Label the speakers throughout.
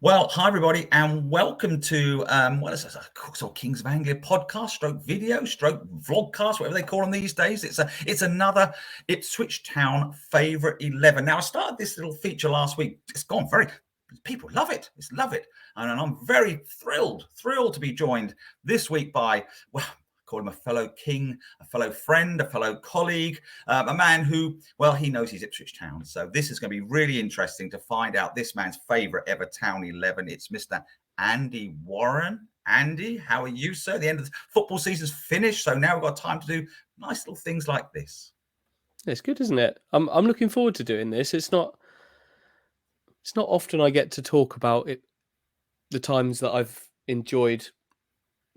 Speaker 1: Well, hi everybody, and welcome to what is this? A Kings of Anglia podcast, stroke video, stroke vlogcast, whatever they call them these days. It's another Ipswich Town Favourite 11. Now, I started this little feature last week. It's gone very. People love it. Love it, and I'm very thrilled to be joined this week by call him a fellow king, a fellow friend, a fellow colleague, a man who, well, he knows he's Ipswich Town. So this is going to be really interesting to find out this man's favourite ever Town 11. It's Mr. Andy Warren. Andy, how are you, sir? The end of the football season's finished, so now we've got time to do nice little things like this.
Speaker 2: It's good, isn't it? I'm looking forward to doing this. It's not often I get to talk about it, the times that I've enjoyed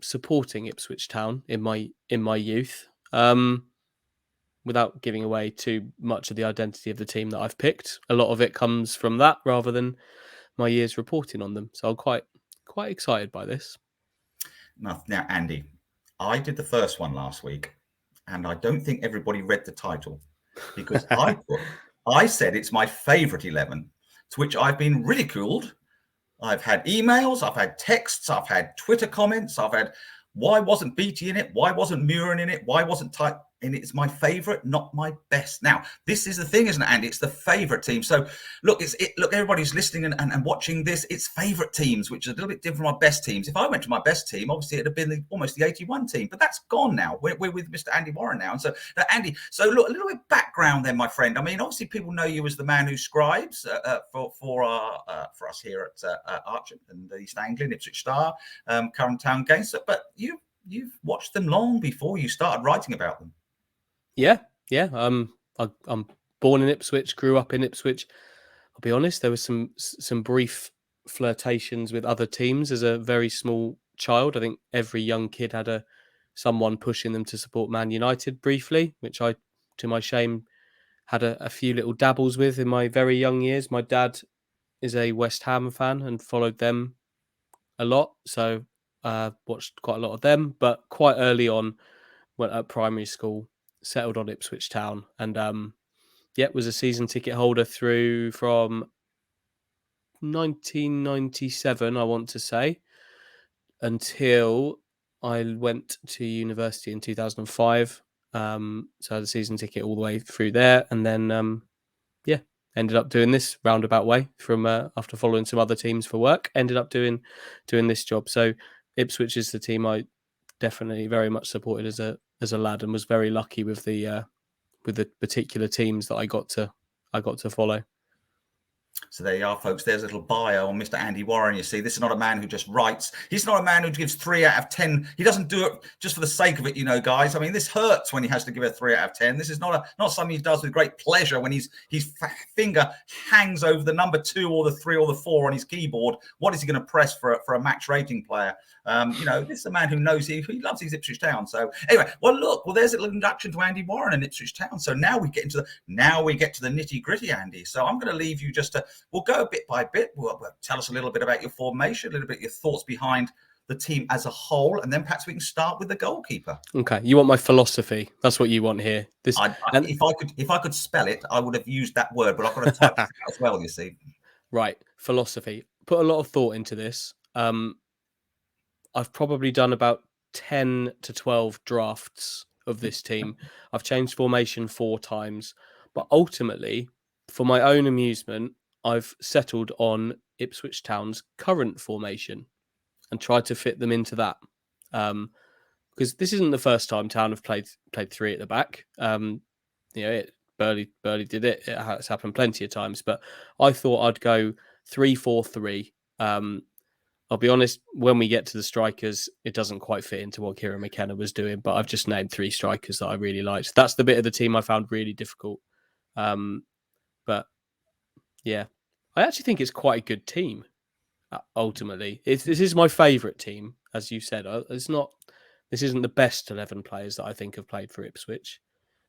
Speaker 2: supporting Ipswich Town in my youth, without giving away too much of the identity of the team that I've picked. A lot of it comes from that rather than my years reporting on them. So I'm quite excited by this.
Speaker 1: Now, Andy, I did the first one last week, and I don't think everybody read the title because I said it's my favourite 11, to which I've been ridiculed. I've had emails, I've had texts, I've had Twitter comments, I've had, why wasn't Beattie in it? Why wasn't Muren in it? Why wasn't Type in it? It's my favourite, not my best. Now, this is the thing, isn't it, Andy? It's the favourite team. So, look, everybody's listening and watching this. It's favourite teams, which is a little bit different from my best teams. If I went to my best team, obviously it'd have been almost the 81 team, but that's gone now. We're with Mr. Andy Warren now. And so, Andy, so look, a little bit of background then, my friend. I mean, obviously people know you as the man who scribes for us here at Archer and East Anglia, Ipswich Star, current Town games. But you've watched them long before you started writing about them.
Speaker 2: Yeah. I'm born in Ipswich, grew up in Ipswich. I'll be honest, there was some brief flirtations with other teams as a very small child. I think every young kid had someone pushing them to support Man United briefly, which I, to my shame, had a few little dabbles with in my very young years. My dad is a West Ham fan and followed them a lot, so watched quite a lot of them. But quite early on, went at primary school, settled on Ipswich Town, and was a season ticket holder through from 1997, I want to say, until I went to university in 2005. So I had a season ticket all the way through there, and then ended up doing this roundabout way from after following some other teams for work. Ended up doing this job. So Ipswich is the team I definitely very much supported as a lad, and was very lucky with the particular teams that I got to follow.
Speaker 1: So there you are, folks. There's a little bio on Mr. Andy Warren. You see, this is not a man who just writes. He's not a man who gives 3 out of 10. He doesn't do it just for the sake of it, guys. I mean, this hurts when he has to give a 3 out of 10. This is not something he does with great pleasure when his finger hangs over the number 2 or the 3 or the 4 on his keyboard. What is he going to press for a match rating player? This is a man who knows he loves his Ipswich Town. So anyway, there's a little introduction to Andy Warren and Ipswich Town. So now we get to the nitty gritty, Andy. So I'm going to leave you we'll go bit by bit. We'll tell us a little bit about your formation, a little bit your thoughts behind the team as a whole, and then perhaps we can start with the goalkeeper.
Speaker 2: Okay, you want my philosophy? That's what you want here.
Speaker 1: If I could spell it, I would have used that word, but I've got to type it as well. You see,
Speaker 2: right? Philosophy. Put a lot of thought into this. I've probably done about 10 to 12 drafts of this team. I've changed formation 4 times, but ultimately, for my own amusement, I've settled on Ipswich Town's current formation and tried to fit them into that. Because this isn't the first time Town have played 3 at the back. Burley did it. It has happened plenty of times, but I thought I'd go 3-4-3. I'll be honest, when we get to the strikers, it doesn't quite fit into what Kieran McKenna was doing, but I've just named 3 strikers that I really liked. That's the bit of the team I found really difficult. But yeah, I actually think it's quite a good team. Ultimately, this is my favourite team, as you said. This isn't the best 11 players that I think have played for Ipswich.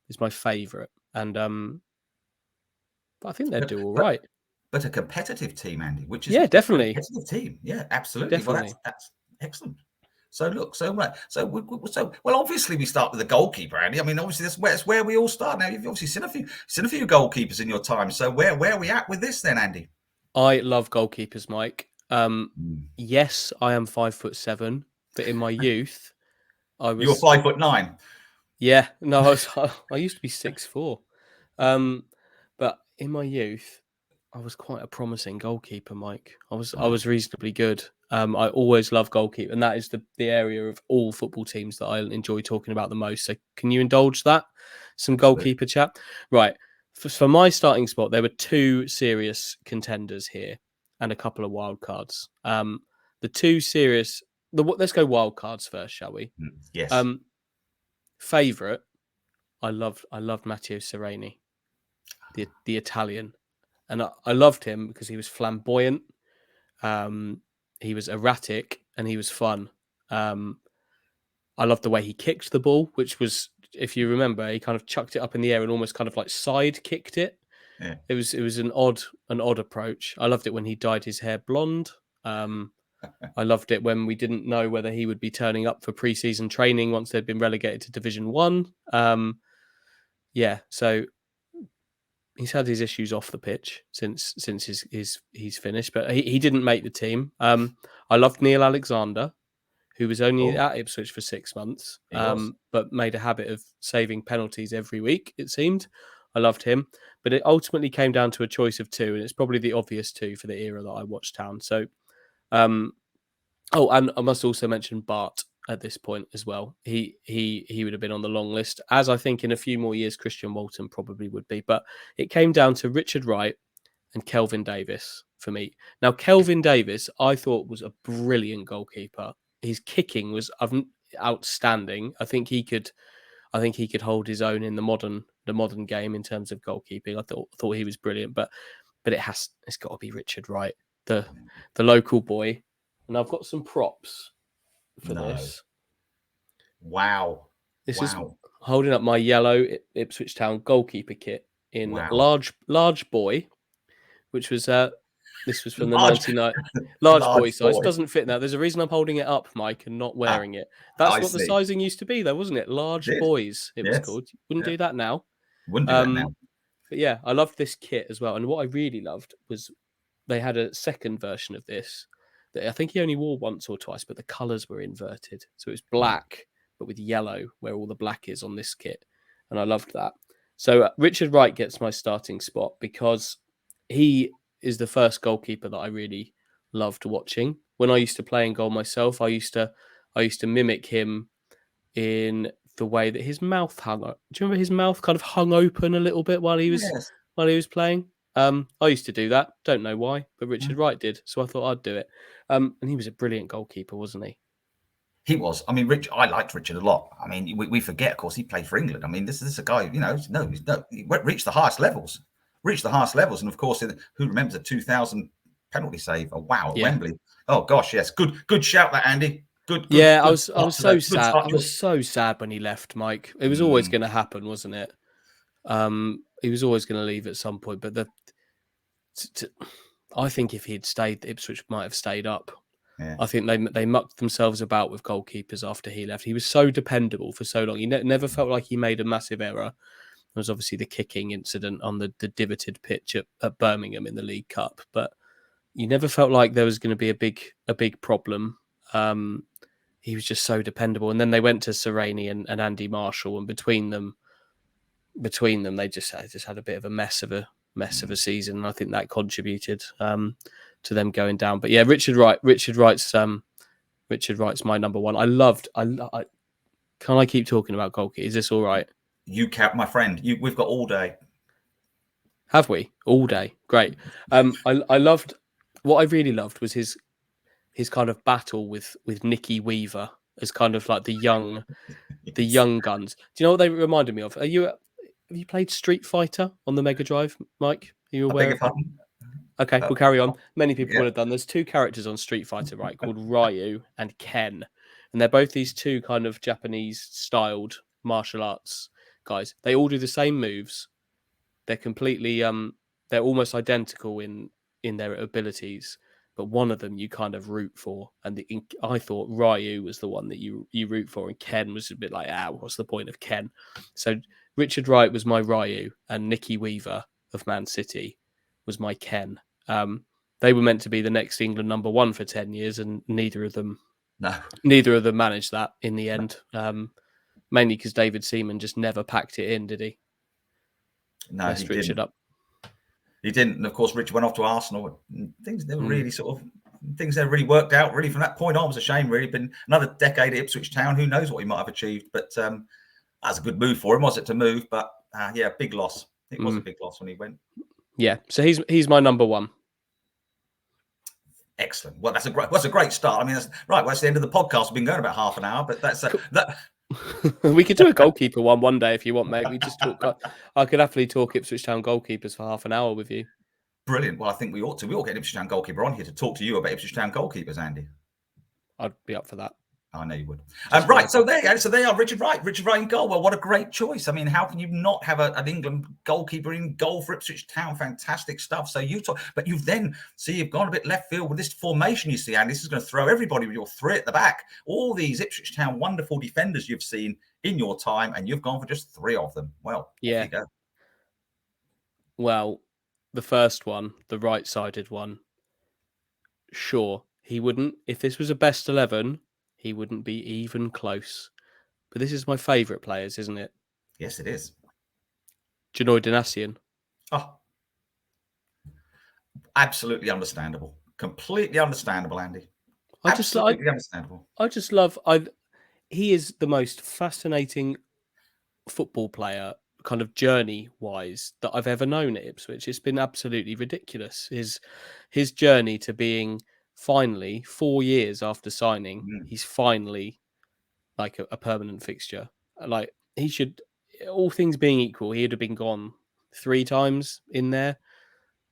Speaker 2: It's my favourite, and but I think they'll do all right.
Speaker 1: But a competitive team, Andy, which is
Speaker 2: definitely
Speaker 1: a competitive team. Yeah, absolutely.
Speaker 2: Definitely.
Speaker 1: Well, that's excellent. So look, obviously we start with the goalkeeper, Andy. I mean, obviously that's where we all start. Now you've obviously seen a few goalkeepers in your time. So where are we at with this then, Andy?
Speaker 2: I love goalkeepers, Mike. Yes, I am 5'7", but in my youth, I
Speaker 1: You were
Speaker 2: was
Speaker 1: 5'9".
Speaker 2: yeah. No, I used to be 6'4", but in my youth, I was quite a promising goalkeeper, Mike. I was reasonably good. I always love goalkeeper, and that is the area of all football teams that I enjoy talking about the most. So, can you indulge that? Some goalkeeper chat, right? For my starting spot, there were two serious contenders here, and a couple of wild cards. The two serious. Let's go wild cards first, shall we?
Speaker 1: Yes.
Speaker 2: Favorite. I loved Matteo Sereni, the Italian, and I loved him because he was flamboyant. He was erratic and he was fun. I loved the way he kicked the ball, which was, if you remember, he kind of chucked it up in the air and almost kind of like side kicked it.
Speaker 1: Yeah.
Speaker 2: It was an odd approach. I loved it when he dyed his hair blonde. I loved it when we didn't know whether he would be turning up for pre-season training once they'd been relegated to Division 1. Yeah, so he's had his issues off the pitch since he's finished, but he didn't make the team. I loved Neil Alexander, who was only at Ipswich for 6 months, but made a habit of saving penalties every week, it seemed. I loved him, but it ultimately came down to a choice of two, and it's probably the obvious two for the era that I watched Town. So, and I must also mention Bart at this point as well. He would have been on the long list, as I think in a few more years Christian Walton probably would be. But it came down to Richard Wright and Kelvin Davis for me. Now, Kelvin Davis, I thought was a brilliant goalkeeper. His kicking was outstanding. I think he could hold his own in the modern game in terms of goalkeeping. I thought he was brilliant, but it's got to be Richard Wright, the local boy. And I've got some props for this.
Speaker 1: Wow.
Speaker 2: This is holding up my yellow Ipswich Town goalkeeper kit in large boy, which was this was from the 99 large boy size. Doesn't fit now. There's a reason I'm holding it up, Mike, and not wearing it. That's what the sizing used to be, though, wasn't it? Large boys, it was called. Wouldn't do that now.
Speaker 1: Wouldn't do that now.
Speaker 2: But yeah, I loved this kit as well. And what I really loved was they had a second version of this that I think he only wore once or twice, but the colours were inverted. So it was black, but with yellow, where all the black is on this kit. And I loved that. So Richard Wright gets my starting spot because he is the first goalkeeper that I really loved watching. When I used to play in goal myself, I used to mimic him in the way that his mouth hung up. Do you remember his mouth kind of hung open a little bit while he was playing? I used to do that. Don't know why, but Richard Wright did, so I thought I'd do it. And he was a brilliant goalkeeper, wasn't he?
Speaker 1: He was. I mean, I liked Richard a lot. I mean, we forget, of course, he played for England. I mean, this is a guy, he reached the highest levels. And of course, who remembers a 2000 penalty save? Oh, wow, at Wembley. Oh, gosh, yes. Good shout, that, Andy. Good.
Speaker 2: I was so sad. I was so sad when he left, Mike. It was always going to happen, wasn't it? He was always going to leave at some point. But I think if he had stayed, Ipswich might have stayed up. Yeah. I think they mucked themselves about with goalkeepers after he left. He was so dependable for so long. He never felt like he made a massive error. There was obviously the kicking incident on the divoted pitch at Birmingham in the League Cup, but you never felt like there was going to be a big problem. He was just so dependable. And then they went to Sereni and Andy Marshall, and between them, they just had a bit of a mess of a season. And I think that contributed to them going down. But yeah, Richard Wright's my number one. Can I keep talking about goalkeeper? Is this all right?
Speaker 1: You cap, my friend. We've got all day.
Speaker 2: Have we? All day. Great. What I really loved was his kind of battle with Nicky Weaver as kind of like the young guns. Do you know what they reminded me of? Have you played Street Fighter on the Mega Drive, Mike? Are you aware of that? Okay, we'll carry on. Many people would have done. There's two characters on Street Fighter, right, called Ryu and Ken. And they're both these two kind of Japanese-styled martial arts guys. They all do the same moves. They're completely, they're almost identical in their abilities. But one of them you kind of root for. And I thought Ryu was the one that you root for. And Ken was a bit like, what's the point of Ken? So Richard Wright was my Ryu. And Nicky Weaver of Man City was my Ken. They were meant to be the next England number one for 10 years, and neither of them
Speaker 1: No,
Speaker 2: managed that in the end. Mainly because David Seaman just never packed it in, did he?
Speaker 1: no, he
Speaker 2: Messed Richard
Speaker 1: didn't.
Speaker 2: up.
Speaker 1: He didn't. And of course, Richard went off to Arsenal. Things never really things never really worked out. Really, from that point on, it was a shame. Really, been another decade at Ipswich Town. Who knows what he might have achieved? But that's a good move for him, was it, to move? But yeah, big loss. It was a big loss when he went.
Speaker 2: Yeah, so he's my number one.
Speaker 1: Excellent. Well, that's a great start. I mean, that's right. Well, that's the end of the podcast. We've been going about half an hour, but that's that.
Speaker 2: We could do a goalkeeper one day if you want, mate. We just talk. I could happily talk Ipswich Town goalkeepers for half an hour with you.
Speaker 1: Brilliant. Well, I think we ought to. We all get an Ipswich Town goalkeeper on here to talk to you about Ipswich Town goalkeepers, Andy.
Speaker 2: I'd be up for that.
Speaker 1: I know you would. Right. So there you go. So they are Richard Wright. Richard Wright in goal. Well, what a great choice. I mean, how can you not have an England goalkeeper in goal for Ipswich Town? Fantastic stuff. So you talk, but you've then you've gone a bit left field with this formation. You see, and this is going to throw everybody with your three at the back. All these Ipswich Town wonderful defenders you've seen in your time, and you've gone for just three of them. Well,
Speaker 2: yeah.
Speaker 1: There you go.
Speaker 2: Well, the first one, the right-sided one, sure, he wouldn't. If this was a best 11, he wouldn't be even close. But this is my favourite players, isn't it?
Speaker 1: Yes, it is.
Speaker 2: Janoy Danassian.
Speaker 1: Oh, absolutely understandable. Completely understandable, Andy. Absolutely understandable.
Speaker 2: I just love. He is the most fascinating football player, kind of journey-wise, that I've ever known at Ipswich. It's been absolutely ridiculous. His journey to being finally 4 years after signing, he's finally like a permanent fixture. Like he should, all things being equal, he'd have been gone 3 times in there.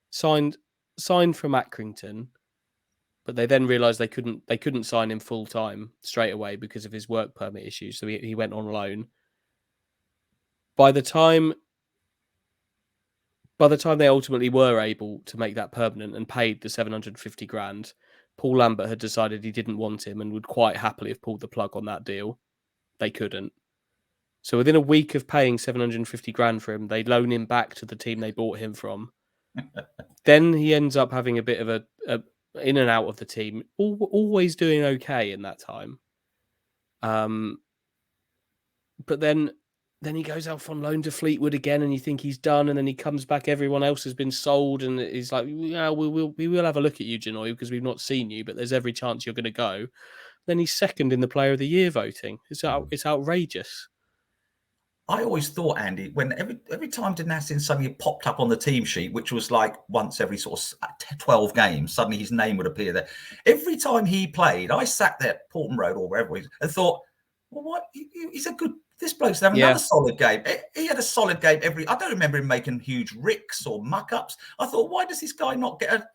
Speaker 2: Signed from Accrington, but they then realised they couldn't sign him full time straight away because of his work permit issues. So he went on loan. By the time they ultimately were able to make that permanent and paid the 750 grand, Paul Lambert had decided he didn't want him and would quite happily have pulled the plug on that deal. They couldn't. So within a week of paying 750 grand for him, they loan him back to the team they bought him from. Then he ends up having a bit of a in and out of the team, always doing okay in that time. But then he goes out on loan to Fleetwood again, and you think he's done, and then he comes back. Everyone else has been sold, and he's like, "Yeah, we will have a look at you, Janoy, because we've not seen you, but there's every chance you're going to go." Then he's second in the Player of the Year voting. It's outrageous.
Speaker 1: I always thought, Andy, when every time Danassian suddenly popped up on the team sheet, which was like once every sort of 12 games, suddenly his name would appear there. Every time he played, I sat there at Portman Road or wherever and thought, well, what? He's a good. This bloke's having another solid game. He had a solid game I don't remember him making huge ricks or muck-ups. I thought, why does this guy not get a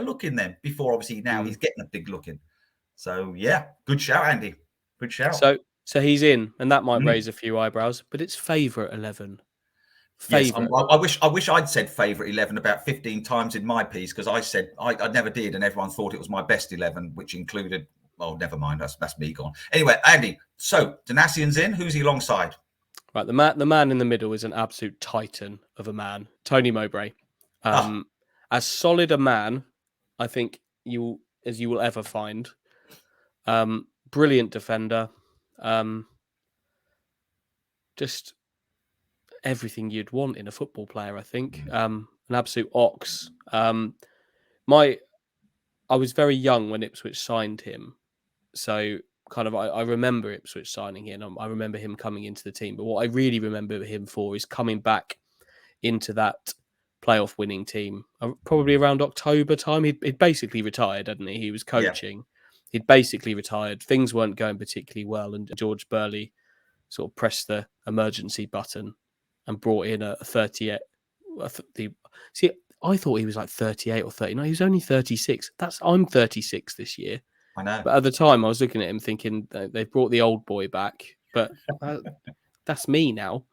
Speaker 1: look in then? Before obviously now he's getting a big look in. So yeah, good shout, Andy. Good shout.
Speaker 2: So he's in, and that might raise a few eyebrows, but it's favourite 11.
Speaker 1: Favorite. Yes, I wish I'd said favourite 11 about 15 times in my piece, because I said I never did, and everyone thought it was my best 11, which included. Oh, never mind. That's me gone. Anyway, Andy. So Danassian's in. Who's he alongside?
Speaker 2: Right, the man in the middle is an absolute titan of a man, Tony Mowbray. As solid a man, I think as you will ever find. Brilliant defender. Just everything you'd want in a football player, I think. An absolute ox. I was very young when Ipswich signed him, so kind of I remember Ipswich signing him. I remember him coming into the team, but what I really remember him for is coming back into that playoff winning team probably around October time. He'd basically retired, hadn't he? He was coaching. Yeah. He'd basically retired. Things weren't going particularly well, and George Burley sort of pressed the emergency button and brought in a 38. See, I thought he was like 38 or 39. He was only 36. I'm 36 this year.
Speaker 1: I know.
Speaker 2: But at the time, I was looking at him thinking they've brought the old boy back. But that's me now.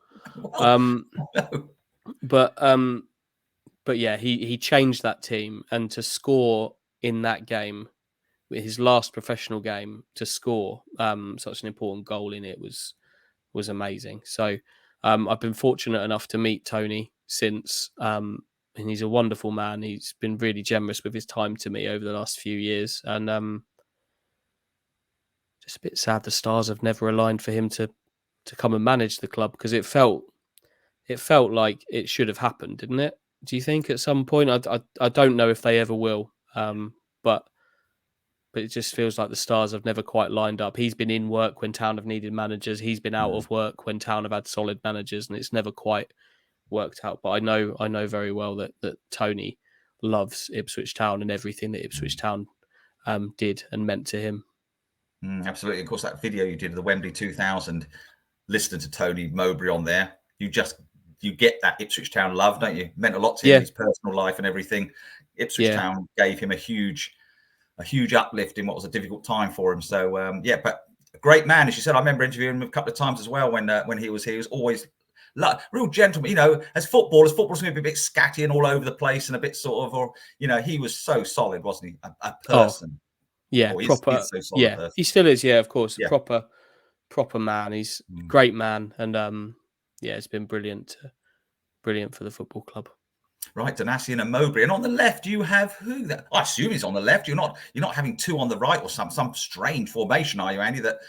Speaker 2: But yeah, he changed that team, and to score in that game, his last professional game, to score such an important goal in it was amazing. So I've been fortunate enough to meet Tony since, and he's a wonderful man. He's been really generous with his time to me over the last few years, and just a bit sad the stars have never aligned for him to come and manage the club, because it felt like it should have happened, didn't it? Do you think at some point? I don't know if they ever will, but it just feels like the stars have never quite lined up. He's been in work when Town have needed managers. He's been out of work when Town have had solid managers, and it's never quite worked out. But I know very well that Tony loves Ipswich Town and everything that Ipswich Town did and meant to him.
Speaker 1: Absolutely. Of course, that video you did of the Wembley 2000, listening to Tony Mowbray on there, you get that Ipswich Town love, don't you? It meant a lot to him, his personal life and everything. Ipswich Town gave him a huge uplift in what was a difficult time for him. So but a great man, as you said. I remember interviewing him a couple of times as well when he was here. He was always real gentleman. You know, as footballers going to be a bit scatty and all over the place and a bit sort of, or he was so solid, wasn't he? A person.
Speaker 2: Proper.
Speaker 1: He's so solid person.
Speaker 2: He still is. Yeah, of course. Proper man. He's a great man, and it's been brilliant for the football club.
Speaker 1: Right, Donasian and Mowbray, and on the left you have who? I assume he's on the left. You're not having two on the right or some strange formation, are you, Andy? That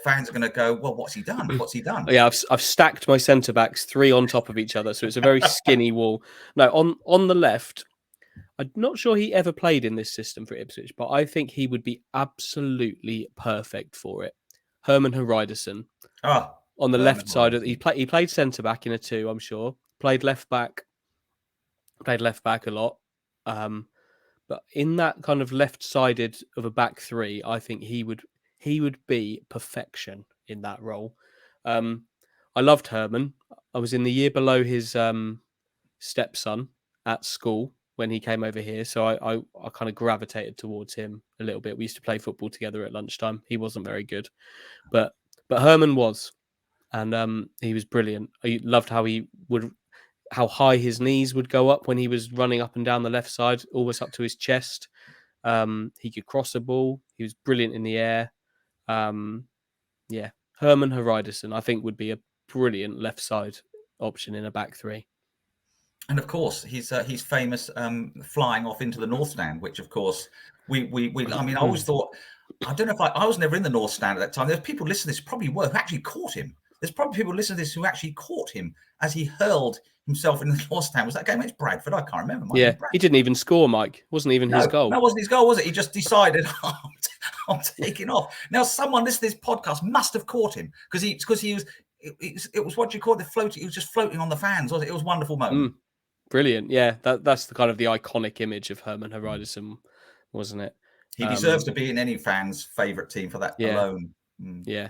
Speaker 1: fans are going to go, well, what's he done? What's he done?
Speaker 2: Yeah, I've stacked my centre backs 3 on top of each other, so it's a very skinny wall. No, on the left, I'm not sure he ever played in this system for Ipswich, but I think he would be absolutely perfect for it. Herman Hreiderson. On the left side, he played centre back in a 2, I'm sure. Played left back a lot. But in that kind of left-sided of a back 3, I think he would be perfection in that role. I loved Herman. I was in the year below his stepson at school when he came over here, so I kind of gravitated towards him a little bit. We used to play football together at lunchtime. He wasn't very good, but Herman was, and he was brilliant. I loved how high his knees would go up when he was running up and down the left side, almost up to his chest. He could cross a ball. He was brilliant in the air. Herman Hreiderson, I think, would be a brilliant left side option in a back 3.
Speaker 1: And of course, he's famous flying off into the North Stand, which of course we I mean, I always thought, I don't know if I was never in the North Stand at that time. There's people listening to this probably who actually caught him. There's probably people listening to this who actually caught him as he hurled himself in the North Stand. Was that game against Bradford? I can't remember.
Speaker 2: He didn't even score, Mike. It wasn't even his goal.
Speaker 1: That wasn't his goal, was it? He just decided, I'm taking off. Now, someone listening to this podcast must have caught him because he was. It was what you call the floating. He was just floating on the fans. Was it? It was a wonderful moment.
Speaker 2: Brilliant. Yeah, that's the kind of the iconic image of Herman Hreiderson, wasn't it?
Speaker 1: He deserves to be in any fan's favourite team for that alone.
Speaker 2: Yeah.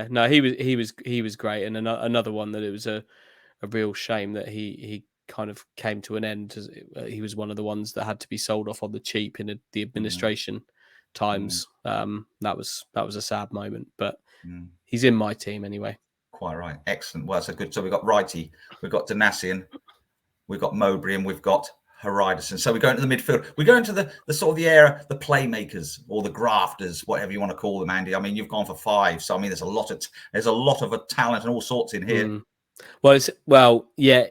Speaker 2: No, he was great, and another one that it was a real shame that he kind of came to an end. He was one of the ones that had to be sold off on the cheap in the administration times. That was a sad moment, but he's in my team anyway.
Speaker 1: Quite right. Excellent. Well, so good. So we've got Wrighty, we've got Donasian, we've got Mowbray, and we've got Hreiderson. So we go into the midfield. We go into the sort of the era, the playmakers or the grafters, whatever you want to call them, Andy. I mean, you've gone for 5, so I mean, there's a lot of talent and all sorts in here.
Speaker 2: It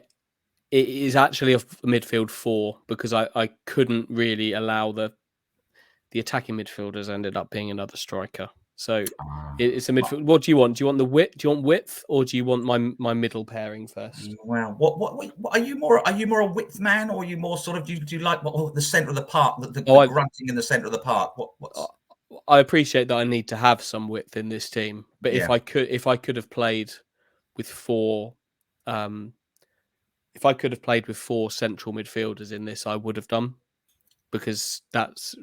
Speaker 2: is actually a midfield 4 because I couldn't really allow the attacking midfielders ended up being another striker. So it's a midfield. What do you want? Do you want the width? Do you want width, or do you want my middle pairing first?
Speaker 1: Well, what are you more? Are you more a width man, or are you more sort of? Do you like the centre of the park? The grunting in the centre of the park.
Speaker 2: I appreciate that I need to have some width in this team, but if I could have played with 4, if I could have played with 4 central midfielders in this, I would have done, because that's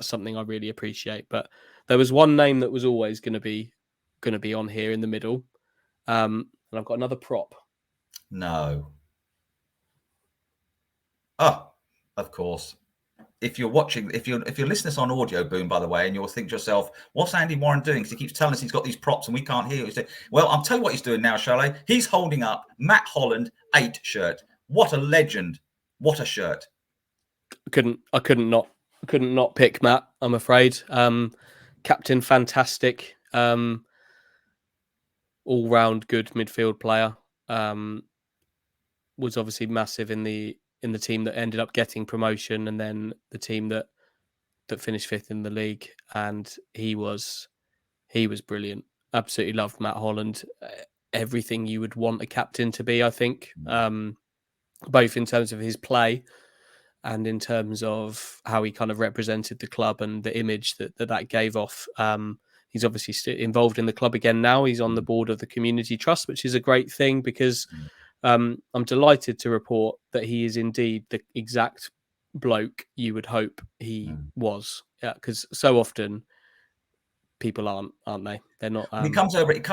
Speaker 2: something I really appreciate. But there was one name that was always going to be on here in the middle, and I've got another prop.
Speaker 1: No. Oh, of course. If you're watching, if you're listening on audio boom, by the way, and you'll think to yourself, what's Andy Warren doing? Because he keeps telling us he's got these props and we can't hear it. Well, I'll tell you what he's doing now, shall I? He's holding up Matt Holland 8 shirt. What a legend. What a shirt.
Speaker 2: I couldn't not pick Matt, I'm afraid. Captain fantastic. All round good midfield player. Was obviously massive in the in the team that ended up getting promotion, and then the team that finished 5th in the league. And he was brilliant. Absolutely loved Matt Holland. Everything you would want a captain to be, I think, both in terms of his play and in terms of how he kind of represented the club and the image that gave off. He's obviously still involved in the club again now. He's on the board of the community trust, which is a great thing, because I'm delighted to report that he is indeed the exact bloke you would hope he was. Yeah, because so often people aren't they? They're not.
Speaker 1: When he comes over, it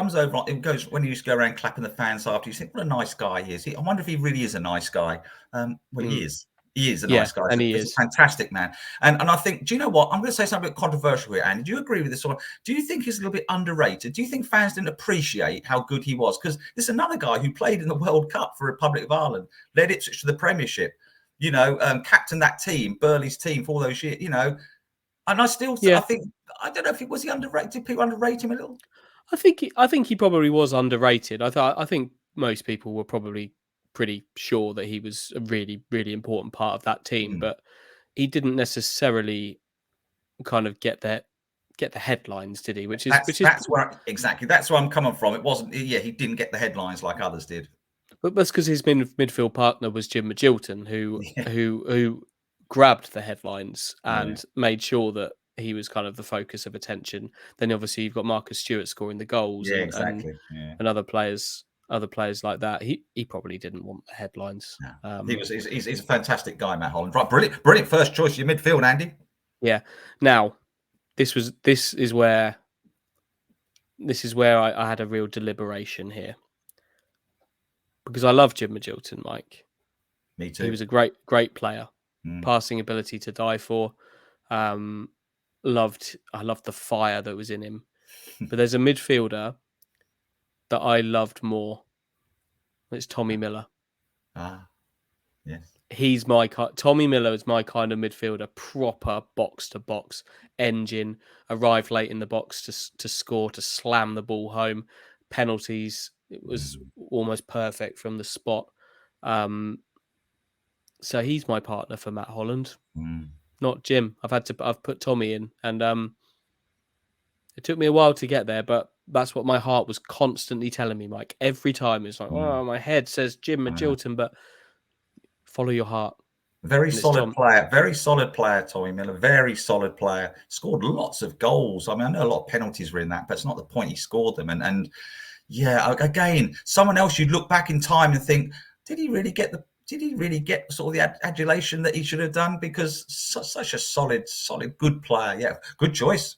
Speaker 1: goes when he used to go around clapping the fans after. You think, what a nice guy he is. I wonder if he really is a nice guy. Well, he is. He is a nice guy.
Speaker 2: And
Speaker 1: He's a fantastic man. And I think, do you know what? I'm going to say something a bit controversial here, Andy. Do you agree with this one? Do you think he's a little bit underrated? Do you think fans didn't appreciate how good he was? Because there's another guy who played in the World Cup for Republic of Ireland, led Ipswich to the Premiership, captained that team, Burley's team for all those years, And I still, I think, I don't know if was he underrated. Did people underrate him a little?
Speaker 2: I think he probably was underrated. I think most people were probably pretty sure that he was a really, really important part of that team, but he didn't necessarily kind of get the headlines, did he?
Speaker 1: That's where I'm coming from. It wasn't. Yeah, he didn't get the headlines like others did.
Speaker 2: But that's because his midfield partner was Jim Magilton, who grabbed the headlines and made sure that he was kind of the focus of attention. Then obviously you've got Marcus Stewart scoring the goals, and other players like that. He probably didn't want the headlines.
Speaker 1: No. He's a fantastic guy, Matt Holland. Right, brilliant first choice of your midfield, Andy.
Speaker 2: Yeah. Now, this is where I had a real deliberation here, because I love Jim Magilton, Mike.
Speaker 1: Me too.
Speaker 2: He was a great player, passing ability to die for. I loved the fire that was in him. But there's a midfielder that I loved more. It's Tommy Miller.
Speaker 1: Yes.
Speaker 2: He's Tommy Miller is my kind of midfielder. Proper box to box engine. Arrived late in the box to score, to slam the ball home. Penalties. It was almost perfect from the spot. So he's my partner for Matt Holland, not Jim. I've put Tommy in, and it took me a while to get there, but that's what my heart was constantly telling me, Mike. Every time it's like, oh, my head says Jim Magilton, but follow your heart.
Speaker 1: Very solid player, Tommy Miller. Very solid player. Scored lots of goals. I mean, I know a lot of penalties were in that, but it's not the point. He scored them, and yeah, again, someone else you'd look back in time and think, did he really get sort of the adulation that he should have done? Because such a solid, good player. Yeah, good choice,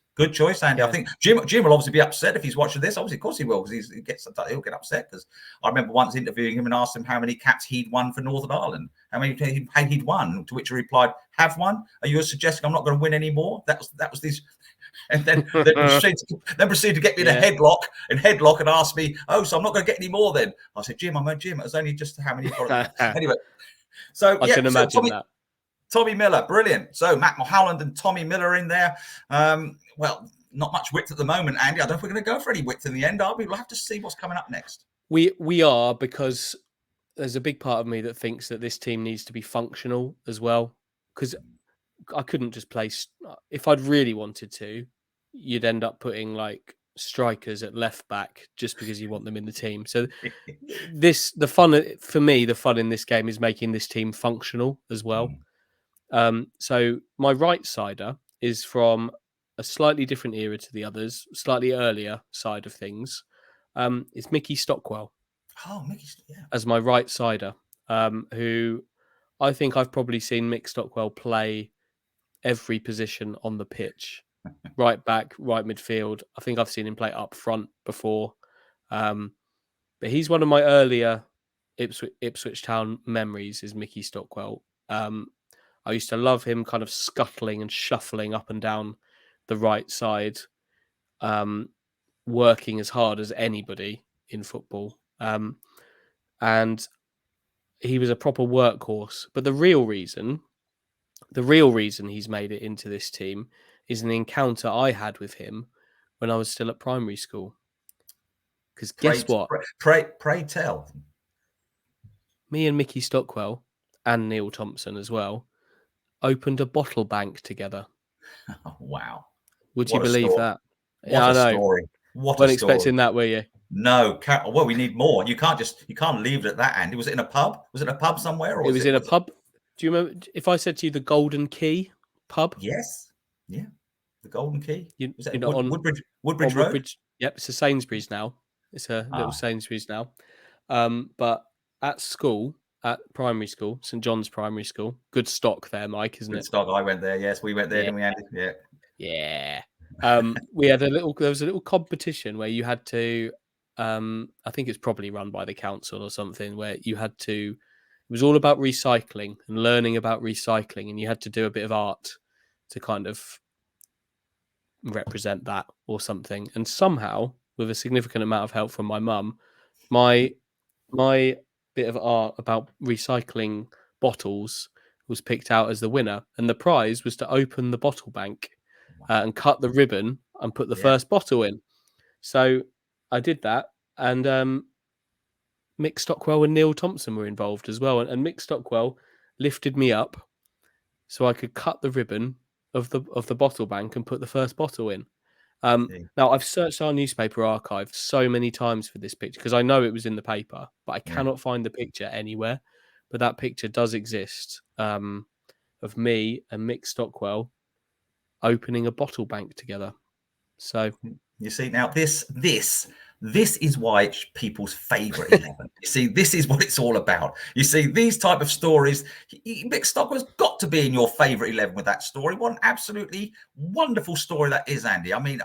Speaker 1: Andy. Yeah. I think Jim will obviously be upset if he's watching this. Obviously, of course he will, because he'll get upset. Because I remember once interviewing him and asked him how many caps he'd won for Northern Ireland, how many he'd won. To which he replied, "Have one? Are you suggesting I'm not going to win anymore?" That was this. And then proceeded to get me in a headlock and ask me, "Oh, so I'm not going to get any more then?" I said, "Jim, it was only just how many you got." Anyway, so
Speaker 2: I can imagine that.
Speaker 1: Tommy Miller, brilliant. So Matt Holland and Tommy Miller in there. Well, not much width at the moment, Andy. I don't know if we're going to go for any width in the end, are we? We'll have to see what's coming up next.
Speaker 2: We are, because there's a big part of me that thinks that this team needs to be functional as well, because I couldn't just play. If I'd really wanted to, you'd end up putting like strikers at left back just because you want them in the team. So the fun in this game is making this team functional as well. So my right sider is from a slightly different era to the others, slightly earlier side of things. It's Mickey Stockwell.
Speaker 1: Oh, Mickey, yeah.
Speaker 2: As my right sider, who I think I've probably seen Mick Stockwell play every position on the pitch. Right back, right midfield. I think I've seen him play up front before. But he's one of my earlier Ipswich Town memories, is Mickey Stockwell. I used to love him kind of scuttling and shuffling up and down the right side, working as hard as anybody in football. And he was a proper workhorse. But the real reason he's made it into this team is an encounter I had with him when I was still at primary school. Because guess what?
Speaker 1: Pray tell.
Speaker 2: Me and Mickey Stockwell and Neil Thompson as well, opened a bottle bank together.
Speaker 1: Oh, wow.
Speaker 2: Would you
Speaker 1: What a
Speaker 2: believe
Speaker 1: story.
Speaker 2: that?
Speaker 1: What
Speaker 2: Yeah, I
Speaker 1: a
Speaker 2: know.
Speaker 1: story. What a
Speaker 2: Weren't
Speaker 1: story.
Speaker 2: expecting that, were you?
Speaker 1: No, well, we need more. You can't leave it at that, Andy. Was it in a pub? Was it a pub somewhere, or
Speaker 2: It was in a
Speaker 1: was it?
Speaker 2: pub. Do you remember if I said to you the Golden Key pub?
Speaker 1: Yes. Yeah. The Golden Key.
Speaker 2: You,
Speaker 1: Was that
Speaker 2: you know,
Speaker 1: Woodbridge
Speaker 2: on
Speaker 1: Road?
Speaker 2: Woodbridge. Yep, it's a Sainsbury's now. It's a little
Speaker 1: Ah,
Speaker 2: Sainsbury's now. But at school, at primary school, St John's Primary School, good stock there, Mike, isn't
Speaker 1: good
Speaker 2: it?
Speaker 1: stock. I went there. Yes, we went there,
Speaker 2: Yeah,
Speaker 1: didn't we, Andy? Yeah.
Speaker 2: yeah. We had there was a little competition where you had to, I think it's probably run by the council or something, where you had to. It was all about recycling and learning about recycling, and you had to do a bit of art to kind of represent that or something. And somehow, with a significant amount of help from my mum, my my bit of art about recycling bottles was picked out as the winner, and the prize was to open the bottle bank
Speaker 1: Wow.
Speaker 2: and cut the ribbon and put the
Speaker 1: Yeah.
Speaker 2: first bottle in. So I did that, and Mick Stockwell and Neil Thompson were involved as well, and Mick Stockwell lifted me up so I could cut the ribbon of the bottle bank and put the first bottle in.
Speaker 1: See.
Speaker 2: Now, I've searched our newspaper archive so many times for this picture because I know it was in the paper, but I
Speaker 1: Yeah.
Speaker 2: cannot find the picture anywhere. But that picture does exist, of me and Mick Stockwell opening a bottle bank together. So
Speaker 1: You see, now this is why it's people's favourite 11. You see, this is what it's all about. You see, these type of stories, Mick Stockwell's got to be in your favourite 11 with that story. What an absolutely wonderful story that is, Andy. I mean,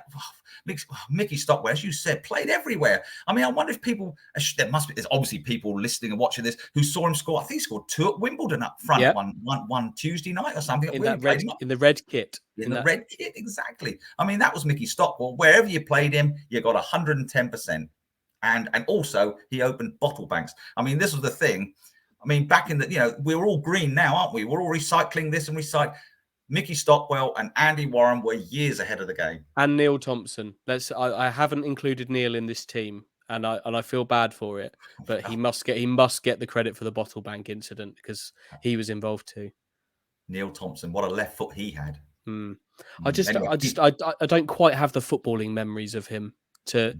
Speaker 1: Mickey Stockwell, as you said, played everywhere. I mean, I wonder if people, there's obviously people listening and watching this who saw him score. I think he scored 2 at Wimbledon up front
Speaker 2: yeah,
Speaker 1: one Tuesday night or something.
Speaker 2: in
Speaker 1: We played him up
Speaker 2: in the red kit.
Speaker 1: in the red kit, exactly. I mean, that was Mickey Stockwell. Wherever you played him, you got 110%. And also he opened bottle banks. I mean, this was the thing. I mean, back in the, we're all green now, aren't we? We're all recycling this and recycle. Mickey Stockwell and Andy Warren were years ahead of the game.
Speaker 2: And Neil Thompson. I haven't included Neil in this team, and I feel bad for it, but he must get the credit for the bottle bank incident because he was involved too.
Speaker 1: Neil Thompson, what a left foot he had.
Speaker 2: Anyway,
Speaker 1: Anyway,
Speaker 2: I don't quite have the footballing memories of him to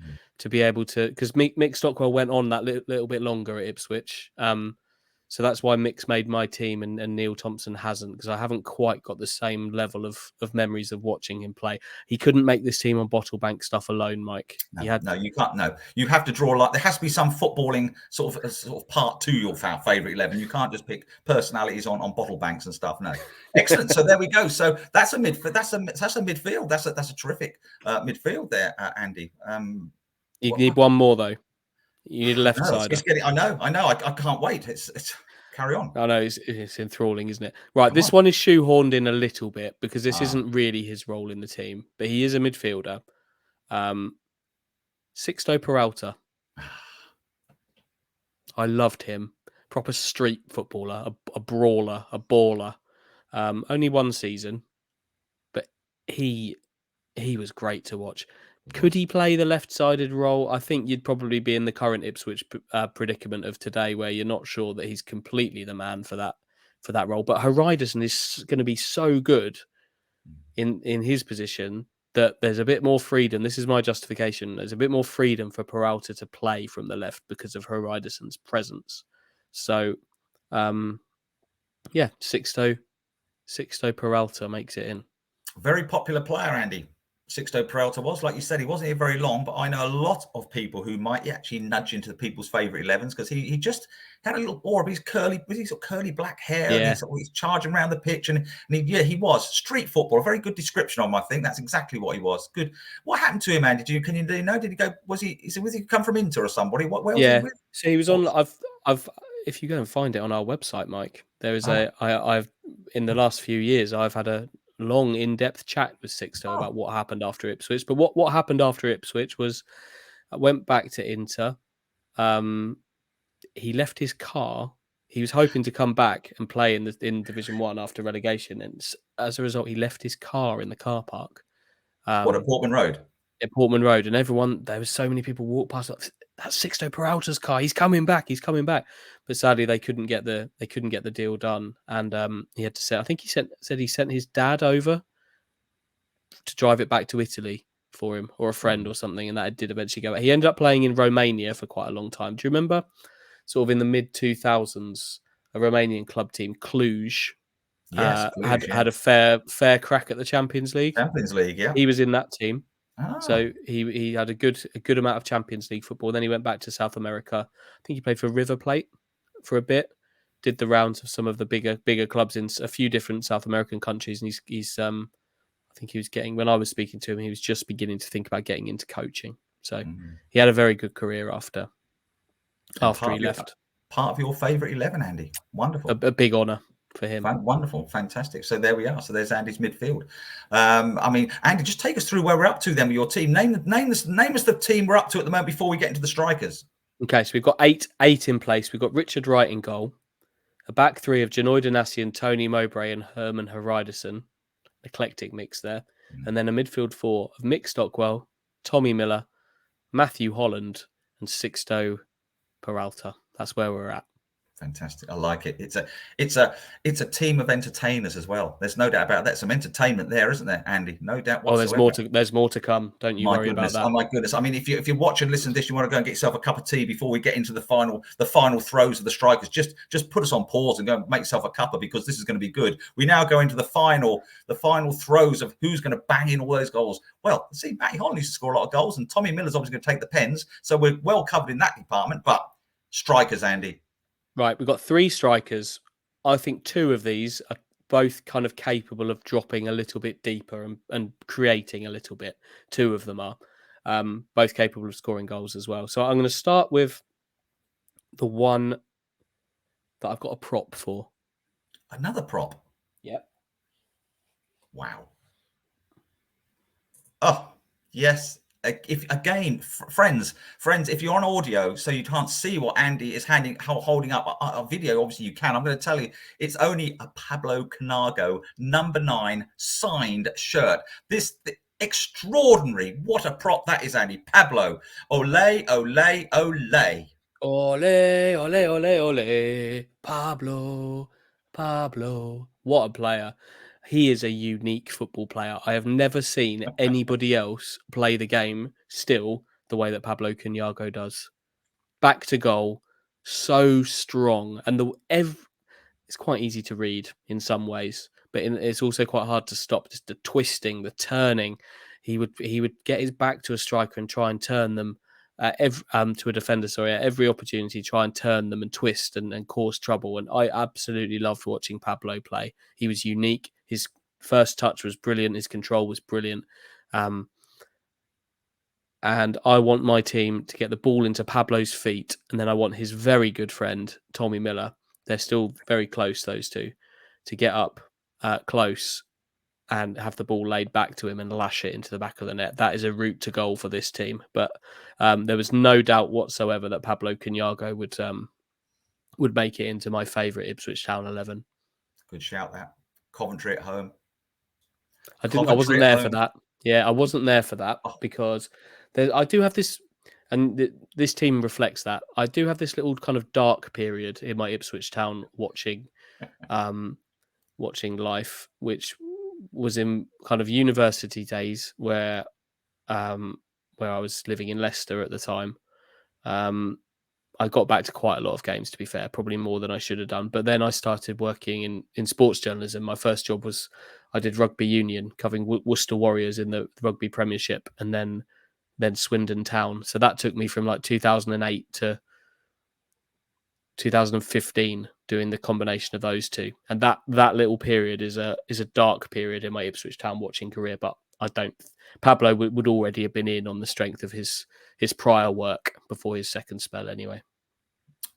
Speaker 2: be able to, because Mick Stockwell went on that little bit longer at Ipswich. So that's why Mick's made my team and Neil Thompson hasn't, because I haven't quite got the same level of memories of watching him play. He couldn't make this team on bottle bank stuff alone, Mike.
Speaker 1: No, you can't. No, you have to draw a line. There has to be some footballing sort of part to your favourite 11. You can't just pick personalities on bottle banks and stuff. No, excellent. So there we go. So that's a midfield. That's a midfield. That's a terrific midfield there, Andy.
Speaker 2: You need one more though. You need a left side.
Speaker 1: I know. I can't wait. It's carry on.
Speaker 2: I know it's enthralling, isn't it? Right, this one is shoehorned in a little bit because this isn't really his role in the team, but he is a midfielder. Sixto Peralta. I loved him. Proper street footballer, a brawler, a baller. Only one season, but he was great to watch. Could he play the left-sided role? I think you'd probably be in the current Ipswich predicament of today, where you're not sure that he's completely the man for that role. But Hariderson is going to be so good in his position that there's a bit more freedom. This is my justification. There's a bit more freedom for Peralta to play from the left because of Hariderson's presence. So, yeah, Sixto Peralta makes it in.
Speaker 1: Very popular player, Andy. Sixto Peralta was, like you said, he wasn't here very long, but I know a lot of people who might actually nudge into the people's favourite 11s because he just had a little aura of his curly black hair,
Speaker 2: Yeah.
Speaker 1: and he's charging around the pitch, and he was street football. A very good description of him, I think. That's exactly what he was. Good. What happened to him, Andy? Do you know? Did he go? Was he come from Inter or somebody? Where was he with?
Speaker 2: So he was on. I've. If you go and find it on our website, Mike, there is I've in the last few years I've had a long, in-depth chat with Sixto about what happened after Ipswich. But what happened after Ipswich was I went back to Inter. He left his car. He was hoping to come back and play in Division 1 after relegation, and as a result, he left his car in the car park.
Speaker 1: What, at Portman Road?
Speaker 2: At Portman Road, and there were so many people walk past. that's Sixto Peralta's car. He's coming back. He's coming back. But sadly, they couldn't get the deal done, and he had to say. I think he said he sent his dad over to drive it back to Italy for him, or a friend or something, and that did eventually go. He ended up playing in Romania for quite a long time. Do you remember, sort of in the mid 2000s, a Romanian club team, Cluj,
Speaker 1: Yes, Cluj,
Speaker 2: had a fair crack at the Champions League.
Speaker 1: Champions League, yeah.
Speaker 2: He was in that team.
Speaker 1: Ah.
Speaker 2: So he had a good amount of Champions League football. Then he went back to South America. I think he played for River Plate for a bit. Did the rounds of some of the bigger clubs in a few different South American countries, and he's I think he was getting, when I was speaking to him, he was just beginning to think about getting into coaching. So he had a very good career after he left.
Speaker 1: Part of your favourite 11, Andy. Wonderful.
Speaker 2: A big honour for him.
Speaker 1: Wonderful, fantastic. So there we are. So there's Andy's midfield. I mean, Andy, just take us through where we're up to then with your team. Name us the team we're up to at the moment before we get into the strikers. Okay,
Speaker 2: so we've got eight in place. We've got Richard Wright in goal, a back three of Janoy Donasian, Tony Mowbray, and Herman Haridason. Eclectic mix there. And then a midfield four of Mick Stockwell, Tommy Miller, Matthew Holland, and Sixto Peralta. That's where we're at.
Speaker 1: Fantastic. I like it. It's a team of entertainers as well. There's no doubt about that. Some entertainment there, isn't there, Andy? No doubt whatsoever.
Speaker 2: Oh, there's more to come. Don't you worry about that.
Speaker 1: Oh my goodness. I mean, if you watch and listen to this, you want to go and get yourself a cup of tea before we get into the final throws of the strikers. Just put us on pause and go and make yourself a cuppa, because this is going to be good. We now go into the final throws of who's going to bang in all those goals. Well, see, Matty Holland used to score a lot of goals, and Tommy Miller's obviously going to take the pens. So we're well covered in that department. But strikers, Andy.
Speaker 2: Right, we've got three strikers. I think two of these are both kind of capable of dropping a little bit deeper and creating a little bit. Two of them are both capable of scoring goals as well. So I'm going to start with the one that I've got a prop for.
Speaker 1: Another prop?
Speaker 2: Yep.
Speaker 1: Wow. Oh, yes. Friends, if you're on audio, so you can't see what Andy is holding up a video, obviously you can. I'm going to tell you, it's only a Pablo Canago number 9 signed shirt. This extraordinary, what a prop that is, Andy. Pablo, ole, ole, ole.
Speaker 2: Ole, ole, ole, ole. Pablo. What a player. He is a unique football player. I have never seen anybody else play the game still the way that Pablo Canago does. Back to goal, so strong. And it's quite easy to read in some ways, but it's also quite hard to stop. Just the twisting, the turning. He would get his back to a striker and try and turn them to a defender, at every opportunity, try and turn them and twist and cause trouble. And I absolutely loved watching Pablo play. He was unique. His first touch was brilliant. His control was brilliant. And I want my team to get the ball into Pablo's feet. And then I want his very good friend, Tommy Miller. They're still very close, those two, to get up close and have the ball laid back to him and lash it into the back of the net. That is a route to goal for this team. But there was no doubt whatsoever that Pablo Canago would make it into my favourite Ipswich Town 11.
Speaker 1: Good shout, that. Coventry at home.
Speaker 2: I wasn't there for that. Yeah, I wasn't there for that because I do have this, and this team reflects that. I do have this little kind of dark period in my Ipswich Town watching life, which was in kind of university days where I was living in Leicester at the time. I got back to quite a lot of games, to be fair, probably more than I should have done. But then I started working in sports journalism. My first job was I did rugby union, covering Worcester Warriors in the rugby premiership, and then Swindon Town. So that took me from like 2008 to 2015 doing the combination of those two. And that little period is a dark period in my Ipswich Town watching career, but Pablo would already have been in on the strength of his prior work before his second spell anyway.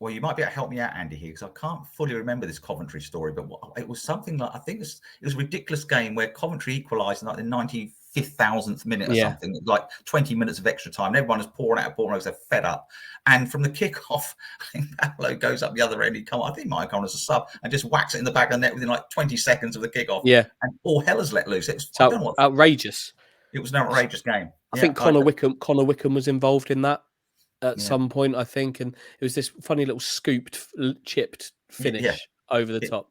Speaker 1: Well, you might be able to help me out, Andy, here, because I can't fully remember this Coventry story, but it was something like, I think it was a ridiculous game where Coventry equalised in like the 95,000th minute or something, like 20 minutes of extra time. And everyone is pouring out because they're fed up. And from the kickoff, I think Pablo goes up the other end. I think he might have come as a sub and just whacks it in the back of the net within like 20 seconds of the kickoff.
Speaker 2: Yeah.
Speaker 1: And all hell is let loose. It's
Speaker 2: outrageous.
Speaker 1: It was an outrageous game.
Speaker 2: I think Connor Wickham was involved in that. at some point, I think, and it was this funny little chipped finish over the top.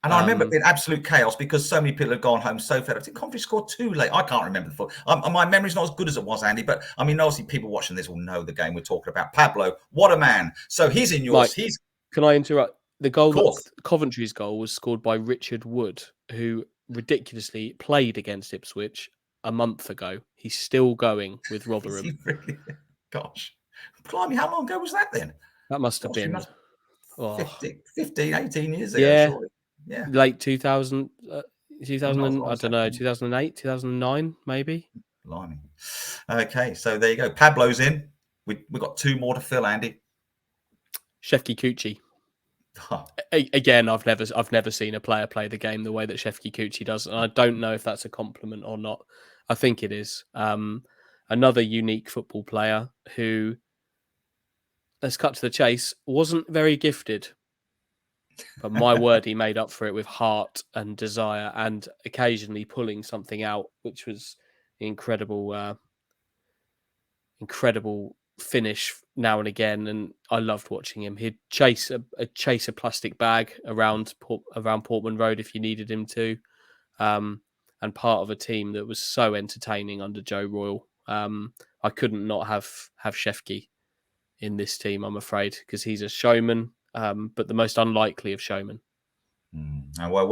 Speaker 1: And I remember in absolute chaos because so many people had gone home so fed up. Did Coventry score too late? I can't remember the full. My memory's not as good as it was, Andy. But I mean, obviously, people watching this will know the game we're talking about. Pablo, what a man! So he's in yours.
Speaker 2: Mike, can I interrupt? The goal, Coventry's goal, was scored by Richard Wood, who ridiculously played against Ipswich a month ago. He's still going with Rotherham.
Speaker 1: Really? Gosh, blimey, how long ago was that then?
Speaker 2: That must have been
Speaker 1: 15, 18 years ago, surely. Yeah,
Speaker 2: late 2000, 2000 I don't know, 2008, 2009, maybe.
Speaker 1: Blimey. Okay, so there you go. Pablo's in. We've got 2 more to fill, Andy.
Speaker 2: Shefki Kuchi. Again, I've never seen a player play the game the way that Shefki Kuchi does, and I don't know if that's a compliment or not. I think it is. Another unique football player who, let's cut to the chase, wasn't very gifted. But my word, he made up for it with heart and desire, and occasionally pulling something out, which was incredible finish now and again. And I loved watching him. He'd chase a plastic bag around Portman Road if you needed him to, and part of a team that was so entertaining under Joe Royle. I couldn't not have Shefki in this team, I'm afraid, because he's a showman. But the most unlikely of showmen.
Speaker 1: And well,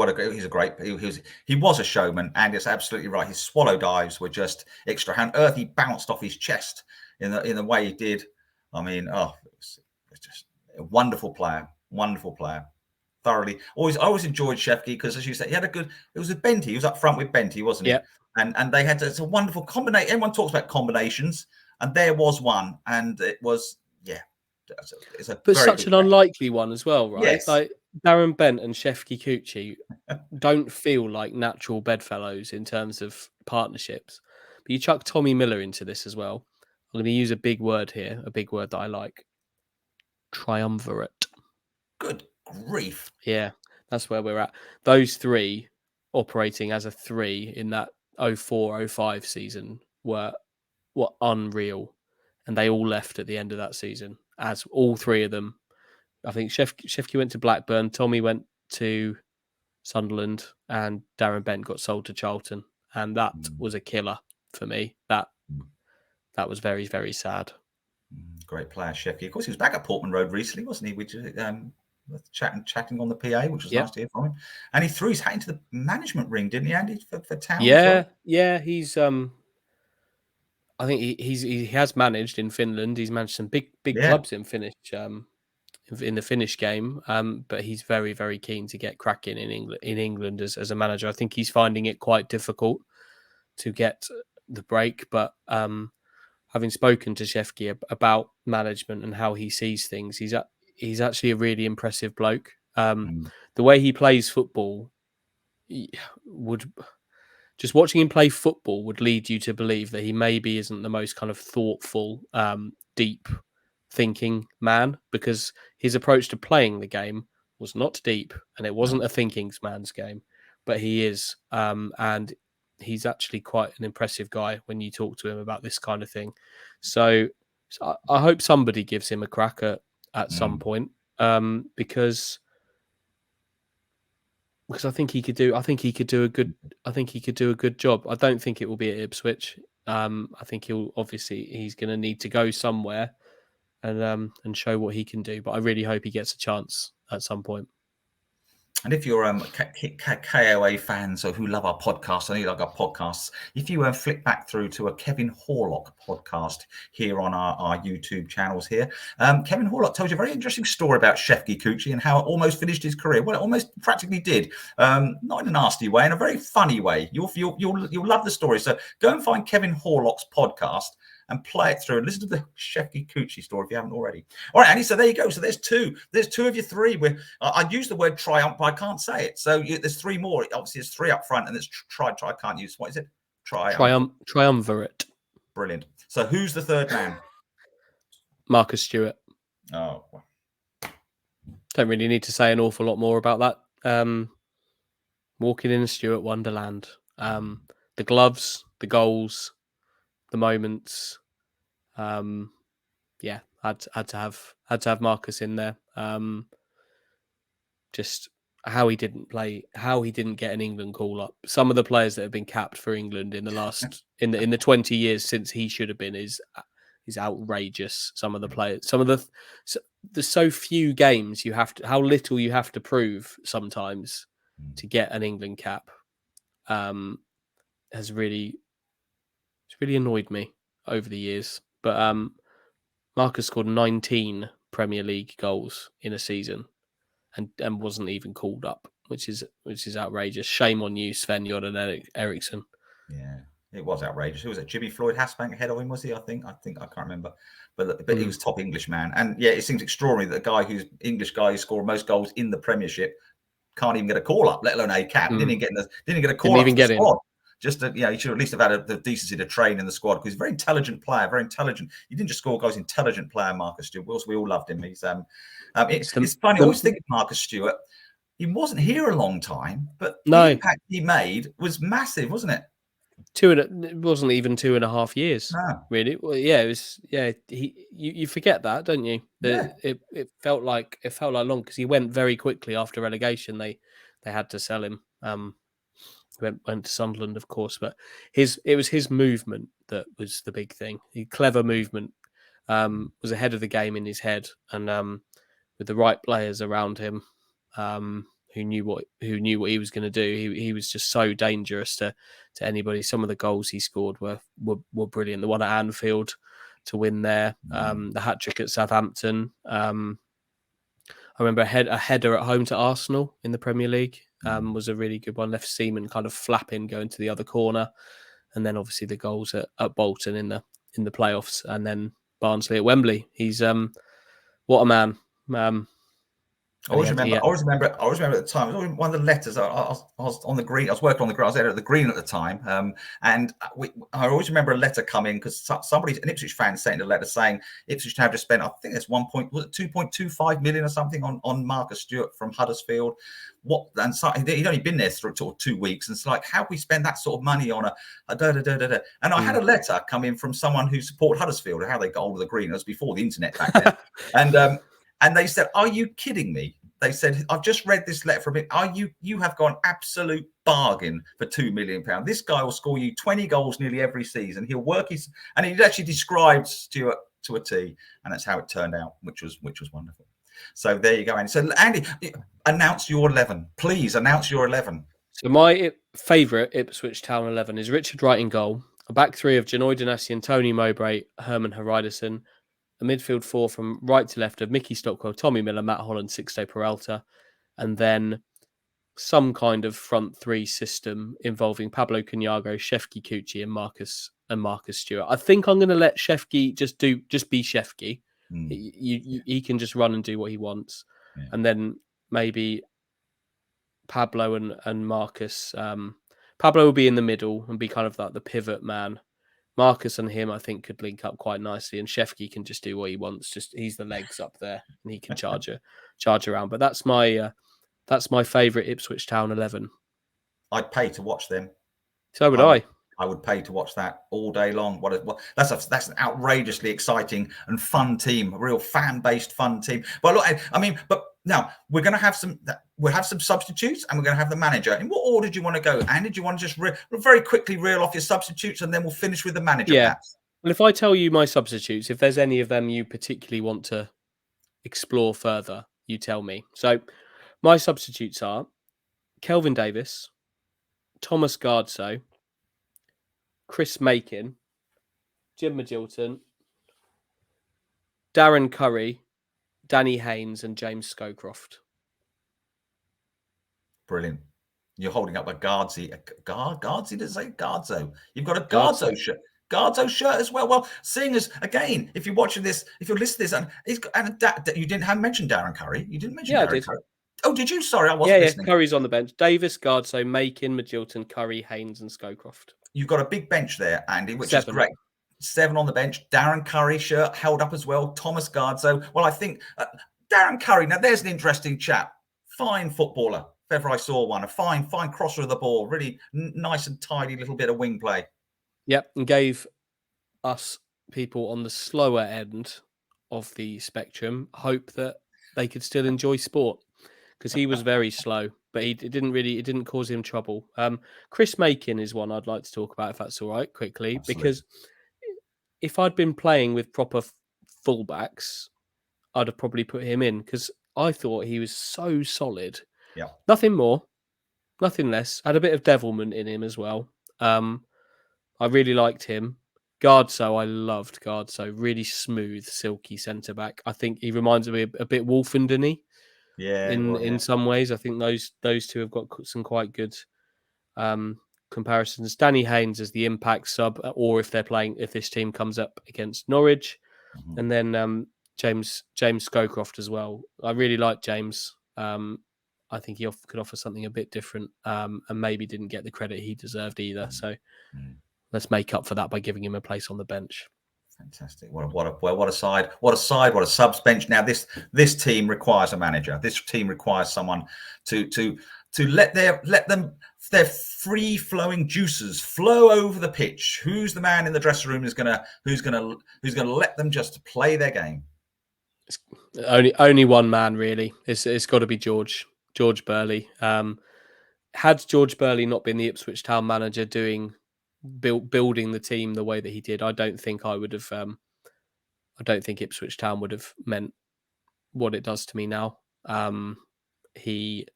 Speaker 1: he was a showman, and it's absolutely right. His swallow dives were just extra. How on earth he bounced off his chest in the way he did. I mean, it was just a wonderful player. Thoroughly. I always enjoyed Shefki because, as you said, he had a good. It was with Benty. He was up front with Benty, wasn't he?
Speaker 2: Yeah.
Speaker 1: And they had it's a wonderful combination. Everyone talks about combinations, and there was one, and it was
Speaker 2: but such an unlikely one as well, right?
Speaker 1: Yes.
Speaker 2: Like Darren Bent and Shefki Kuchi don't feel like natural bedfellows in terms of partnerships. But you chuck Tommy Miller into this as well. I'm going to use a big word here, a big word that I like. Triumvirate.
Speaker 1: Good grief.
Speaker 2: Yeah, that's where we're at. Those 3 operating as a 3 in that 04-05 season were unreal. And they all left at the end of that season, as all 3 of them. I think Shefki went to Blackburn, Tommy went to Sunderland, and Darren Bent got sold to Charlton. And that was a killer for me. That was very, very sad.
Speaker 1: Great player, Shefki. Of course, he was back at Portman Road recently, wasn't he? Which chatting on the PA, which was nice to hear from him. And he threw his hat into the management ring, didn't he, Andy, for Town?
Speaker 2: Yeah. He's I think he has managed in Finland. He's managed some big clubs in Finnish in the Finnish game. But he's very, very keen to get cracking in England as a manager. I think he's finding it quite difficult to get the break. But having spoken to Shefki about management and how he sees things, he's actually a really impressive bloke. The way he plays football just watching him play football would lead you to believe that he maybe isn't the most kind of thoughtful, deep thinking man, because his approach to playing the game was not deep and it wasn't a thinking man's game, but he is. And he's actually quite an impressive guy when you talk to him about this kind of thing. So I hope somebody gives him a crack at some point, because I think he could do a good job. I don't think it will be at Ipswich. I think he's going to need to go somewhere and show what he can do. But I really hope he gets a chance at some point.
Speaker 1: And if you're KOA fans who love our podcast, I know you like our podcasts, if you flick back through to a Kevin Horlock podcast here on our YouTube channels here, Kevin Horlock tells you a very interesting story about Shefki Kuchi and how it almost finished his career. Well, it almost practically did, not in a nasty way, in a very funny way. You'll love the story. So go and find Kevin Horlock's podcast and play it through and listen to the Shefki Kuchi story if you haven't already. All right, Andy, so there you go. So there's 2. There's 2 of your 3. I'd use the word triumph, but I can't say it. So there's 3 more. Obviously, there's 3 up front, and there's try. I can't use. What is it?
Speaker 2: Triumvirate.
Speaker 1: Brilliant. So who's the 3rd man?
Speaker 2: Marcus Stewart.
Speaker 1: Oh.
Speaker 2: Don't really need to say an awful lot more about that. Walking in a Stewart wonderland. The gloves, the goals, the moments. yeah, had to have Marcus in there. Just how he didn't get an England call up. Some of the players that have been capped for England in the last in the 20 years since he should have been is outrageous. Some of the players, there's so few games you have to, how little you have to prove sometimes to get an England cap. It's really annoyed me over the years. But Marcus scored 19 Premier League goals in a season and wasn't even called up, which is outrageous. Shame on you, Sven Jordan Eriksson.
Speaker 1: Yeah, it was outrageous. Who was it? Jimmy Floyd Hasbank ahead of him, was he? I think I can't remember, but he was top English man. And yeah, it seems extraordinary that a guy who's English guy who scored most goals in the Premiership can't even get a call up, let alone a cap. Didn't even get a call up to the squad. Just he should at least have had the decency to train in the squad because he's a very intelligent player, very intelligent. He didn't just score goals, intelligent player, Marcus Stewart. We all loved him. He's it's funny. I always think of Marcus Stewart. He wasn't here a long time, but the impact he made was massive, wasn't it?
Speaker 2: It wasn't even 2.5 years.
Speaker 1: No.
Speaker 2: Really. Well, yeah, it was. Yeah, you forget that, don't you? It felt like long because he went very quickly after relegation. They had to sell him. Went to Sunderland, of course, but it was his movement that was the big thing. Clever movement, was ahead of the game in his head, and with the right players around him, who knew what he was going to do. He was just so dangerous to anybody. Some of the goals he scored were brilliant. The one at Anfield to win there, the hat trick at Southampton. I remember a header at home to Arsenal in the Premier League was a really good one. Left Seaman kind of flapping, going to the other corner, and then obviously the goals at Bolton in the playoffs, and then Barnsley at Wembley. He's what a man.
Speaker 1: I always remember at the time. It was one of the letters. I was on the green. I was working on the green. I was there at the green at the time, and I always remember a letter coming because somebody, an Ipswich fan, sent a letter saying Ipswich Town just spent, I think it's 2.25 million or something on Marcus Stewart from Huddersfield. And so he'd only been there for sort of 2 weeks, and it's like, how can we spend that sort of money on a da da da da da? And I had a letter come in from someone who supported Huddersfield, how they got hold of the green. It was before the internet back then, and they said, "Are you kidding me?" They said, "I've just read this letter from him. You have got an absolute bargain for £2 million. This guy will score you 20 goals nearly every season. He'll work and he actually described Stuart to a T, and that's how it turned out, which was wonderful. So there you go, Andy. So Andy, announce your 11. Please announce your 11.
Speaker 2: So my favourite Ipswich Town 11 is Richard Wright in goal, a back three of Janoy Donasian, Tony Mowbray, Herman Haridason, a midfield four from right to left of Mickey Stockwell, Tommy Miller, Matt Holland, Sixto Peralta, and then some kind of front three system involving Pablo Cunyago, Shefki Kuchi, and Marcus Stewart. I think I'm going to let Shefki just be Shefki. He can just run and do what he wants, and then maybe Pablo and Marcus. Pablo will be in the middle and be kind of like the pivot man. Marcus and him, I think, could link up quite nicely, and Shefki can just do what he wants. Just he's the legs up there, and he can charge around. But that's my favourite Ipswich Town 11.
Speaker 1: I'd pay to watch them.
Speaker 2: So would I.
Speaker 1: I would pay to watch that all day long. That's an outrageously exciting and fun team, a real fan-based fun team. But look, but now we're going to have we'll have some substitutes, and we're going to have the manager. In what order do you want to go, Andy? Do you want to just very quickly reel off your substitutes, and then we'll finish with the manager?
Speaker 2: Yeah. Well, if I tell you my substitutes, if there's any of them you particularly want to explore further, you tell me. So my substitutes are Kelvin Davis, Thomas Gardso, Chris Makin, Jim Magilton, Darren Curry, Danny Haynes, and James Scowcroft.
Speaker 1: Brilliant. You're holding up a Gardzi. Gardzi, did it say Gardso? You've got a Gardso shirt. Gardso shirt as well. Well, seeing as, again, if you're watching this, if you're listening to this, you haven't mentioned Darren Curry. You didn't mention Darren Curry. Oh, did you? Sorry, I wasn't listening.
Speaker 2: Yeah, Curry's on the bench. Davis, Gardso, Makin, Magilton, Curry, Haynes, and Scowcroft.
Speaker 1: You've got a big bench there, Andy, which is great. 7 on the bench. Darren Curry shirt held up as well. Thomas Gardso. Well, I think Darren Curry, now there's an interesting chap. Fine footballer. If ever I saw one. A fine crosser of the ball. Really nice and tidy little bit of wing play.
Speaker 2: Yep, and gave us people on the slower end of the spectrum hope that they could still enjoy sport, because he was very slow, but it didn't cause him trouble. Chris Makin is one I'd like to talk about, if that's all right, quickly.
Speaker 1: Absolutely.
Speaker 2: Because if I'd been playing with proper fullbacks, I'd have probably put him in, because I thought he was so solid.
Speaker 1: Yeah.
Speaker 2: Nothing more, nothing less. Had a bit of devilment in him as well. I really liked him. Guardso, I loved Guardso. Really smooth, silky centre back. I think he reminds me a bit Wolfenden-y in some ways. I think those two have got some quite good comparisons. Danny Haynes as the impact sub, or if this team comes up against Norwich, and then James Scowcroft as well. I really like James. I think he could offer something a bit different, and maybe didn't get the credit he deserved either. So let's make up for that by giving him a place on the bench.
Speaker 1: Fantastic! What a side! What a subs bench. Now this team requires a manager. This team requires someone to let their free flowing juices flow over the pitch. Who's the man in the dressing room who's gonna let them just play their game?
Speaker 2: It's only one man really. It's got to be George Burley. Had George Burley not been the Ipswich Town manager building the team the way that he did, I don't think I would have. I don't think Ipswich Town would have meant what it does to me now. He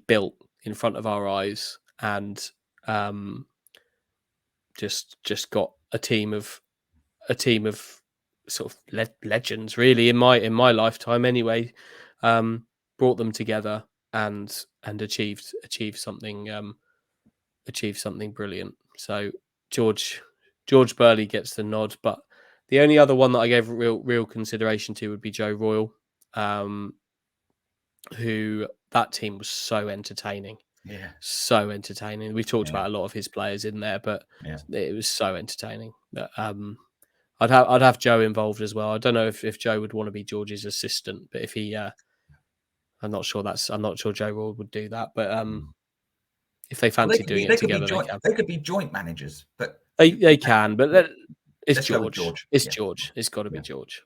Speaker 2: built in front of our eyes, and just got a team of sort of legends, really, in my lifetime anyway. Brought them together and achieved something brilliant. So George Burley gets the nod, but the only other one that I gave real consideration to would be Joe Royle, who, that team was so entertaining.
Speaker 1: Yeah,
Speaker 2: so entertaining. We talked about a lot of his players in there, but it was so entertaining that I'd have Joe involved as well. I don't know if Joe would want to be George's assistant, but if he, I'm not sure Joe Royle would do that. But if they fancy doing it together,
Speaker 1: they could be joint managers, but
Speaker 2: they can. But it's George. It's George. It's got to be George.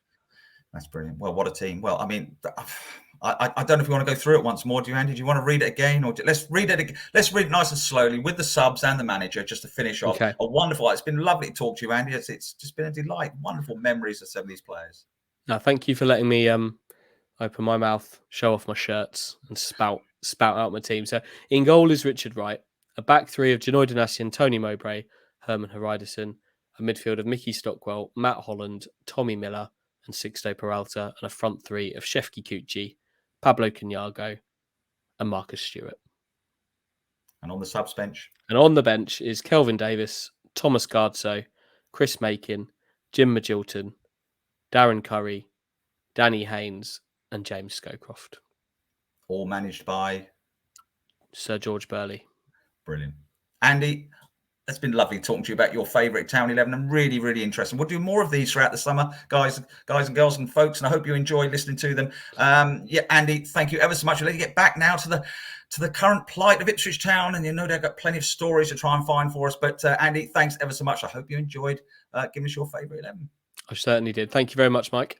Speaker 1: That's brilliant. Well, what a team. Well, I mean, I don't know if you want to go through it once more. Do you, Andy? Do you want to read it again, or let's read it? Let's read it nice and slowly with the subs and the manager, just to finish off.
Speaker 2: Okay.
Speaker 1: A wonderful. It's been lovely to talk to you, Andy. It's just been a delight. Wonderful memories of some of these players.
Speaker 2: No, thank you for letting me open my mouth, show off my shirts, and spout out my team. So in goal is Richard Wright, a back three of Janoy Donatian, Tony Mowbray, Herman Haridason, a midfield of Mickey Stockwell, Matt Holland, Tommy Miller, and Sixto Peralta, and a front three of Shefki Kuchi, Pablo Cunyago, and Marcus Stewart.
Speaker 1: And on the subs bench?
Speaker 2: And on the bench is Kelvin Davis, Thomas Guardso, Chris Makin, Jim Magilton, Darren Curry, Danny Haynes, and James Scowcroft.
Speaker 1: All managed by
Speaker 2: Sir George Burley.
Speaker 1: Brilliant. Andy, it's been lovely talking to you about your favourite Town 11, and really, really interesting. We'll do more of these throughout the summer, guys and girls and folks, and I hope you enjoy listening to them. Andy, thank you ever so much. We'll let you get back now to the current plight of Ipswich Town, and you know they've got plenty of stories to try and find for us. But Andy, thanks ever so much. I hope you enjoyed giving us your favourite 11.
Speaker 2: I certainly did. Thank you very much, Mike.